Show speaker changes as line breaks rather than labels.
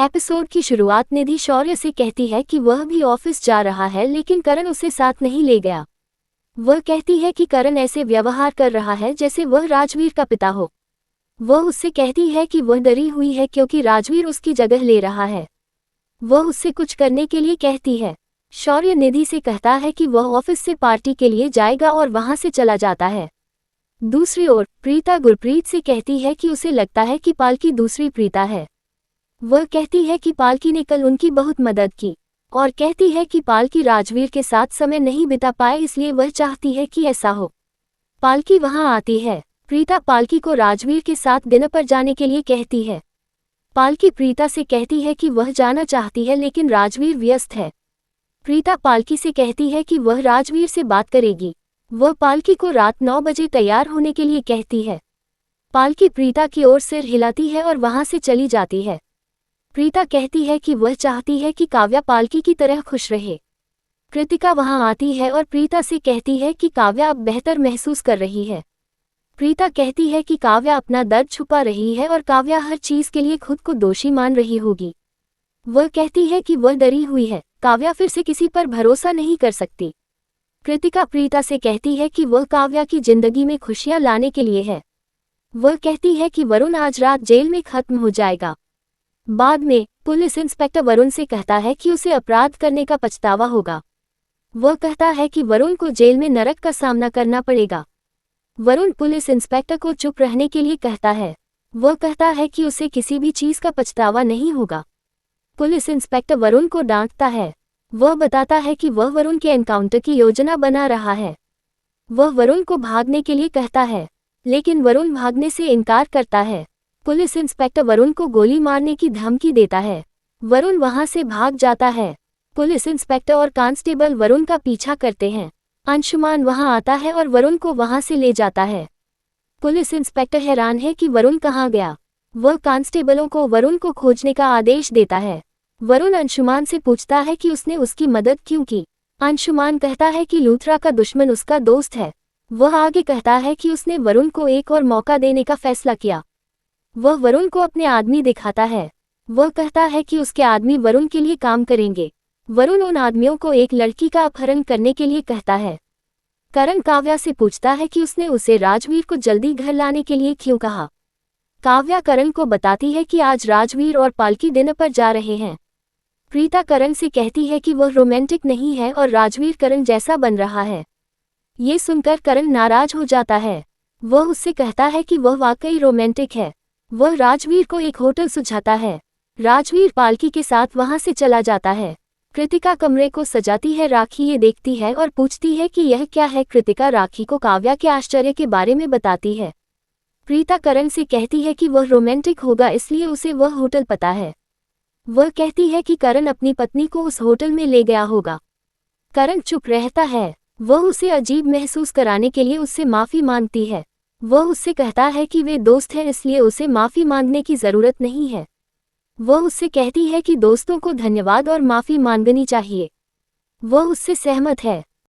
Episode की शुरुआत निधि शौर्य से कहती है कि वह भी ऑफिस जा रहा है लेकिन करण उसे साथ नहीं ले गया। वह कहती है कि करण ऐसे व्यवहार कर रहा है जैसे वह राजवीर का पिता हो। वह उससे कहती है कि वह डरी हुई है क्योंकि राजवीर उसकी जगह ले रहा है। वह उससे कुछ करने के लिए कहती है। शौर्य निधि से कहता है कि वह ऑफिस से पार्टी के लिए जाएगा और वहां से चला जाता है। दूसरी ओर प्रीता गुरप्रीत से कहती है कि उसे लगता है कि पालकी दूसरी प्रीता है। वह कहती है कि पालकी ने कल उनकी बहुत मदद की और कहती है कि पालकी राजवीर के साथ समय नहीं बिता पाए इसलिए वह चाहती है कि ऐसा हो। पालकी वहां आती है। प्रीता पालकी को राजवीर के साथ डिनर पर जाने के लिए कहती है। पालकी प्रीता से कहती है कि वह जाना चाहती है लेकिन राजवीर व्यस्त है। प्रीता पालकी से कहती है कि वह राजवीर से बात करेगी। वह पालकी को रात 9 बजे तैयार होने के लिए कहती है। पालकी प्रीता की ओर सिर हिलाती है और वहां से चली जाती है। प्रीता कहती है कि वह चाहती है कि काव्या पालकी की तरह खुश रहे। कृतिका वहां आती है और प्रीता से कहती है कि काव्या अब बेहतर महसूस कर रही है। प्रीता कहती है कि काव्या अपना दर्द छुपा रही है और काव्या हर चीज के लिए खुद को दोषी मान रही होगी। वह कहती है कि वह डरी हुई है, काव्या फिर से किसी पर भरोसा नहीं कर सकती। कृतिका प्रीता से कहती है कि वह काव्या की जिंदगी में खुशियां लाने के लिए है। वह कहती है कि वरुण आज रात जेल में खत्म हो जाएगा। बाद में पुलिस इंस्पेक्टर वरुण से कहता है कि उसे अपराध करने का पछतावा होगा। वह कहता है कि वरुण को जेल में नरक का सामना करना पड़ेगा। वरुण पुलिस इंस्पेक्टर को चुप रहने के लिए कहता है। वह कहता है कि उसे किसी भी चीज का पछतावा नहीं होगा। पुलिस इंस्पेक्टर वरुण को डांटता है। वह बताता है कि वह वरुण के एनकाउंटर की योजना बना रहा है। वह वरुण को भागने के लिए कहता है लेकिन वरुण भागने से इनकार करता है। पुलिस इंस्पेक्टर वरुण को गोली मारने की धमकी देता है। वरुण वहां से भाग जाता है। पुलिस इंस्पेक्टर और कांस्टेबल वरुण का पीछा करते हैं। अंशुमान वहां आता है और वरुण को वहां से ले जाता है। पुलिस इंस्पेक्टर हैरान है कि वरुण कहां गया। वह कांस्टेबलों को वरुण को खोजने का आदेश देता है। वरुण अंशुमान से पूछता है कि उसने उसकी मदद क्यों की। अंशुमान कहता है कि लूथरा का दुश्मन उसका दोस्त है। वह आगे कहता है कि उसने वरुण को एक और मौका देने का फैसला किया। वह वरुण को अपने आदमी दिखाता है। वह कहता है कि उसके आदमी वरुण के लिए काम करेंगे। वरुण उन आदमियों को एक लड़की का अपहरण करने के लिए कहता है। करण काव्या से पूछता है कि उसने उसे राजवीर को जल्दी घर लाने के लिए क्यों कहा। काव्या करण को बताती है कि आज राजवीर और पालकी डिनर पर जा रहे हैं। प्रीता करण से कहती है कि वह रोमांटिक नहीं है और राजवीर करण जैसा बन रहा है। ये सुनकर करण नाराज हो जाता है। वह उससे कहता है कि वह वाकई रोमांटिक है। वह राजवीर को एक होटल सुझाता है। राजवीर पालकी के साथ वहां से चला जाता है। कृतिका कमरे को सजाती है। राखी ये देखती है और पूछती है कि यह क्या है। कृतिका राखी को काव्या के आश्चर्य के बारे में बताती है। प्रीता करण से कहती है कि वह रोमांटिक होगा इसलिए उसे वह होटल पता है। वह कहती है कि करण अपनी पत्नी को उस होटल में ले गया होगा। करण चुप रहता है। वह उसे अजीब महसूस कराने के लिए उससे माफी मांगती है। वह उससे कहता है कि वे दोस्त हैं इसलिए उसे माफी मांगने की जरूरत नहीं है। वह उससे कहती है कि दोस्तों को धन्यवाद और माफी मांगनी चाहिए। वह उससे सहमत है।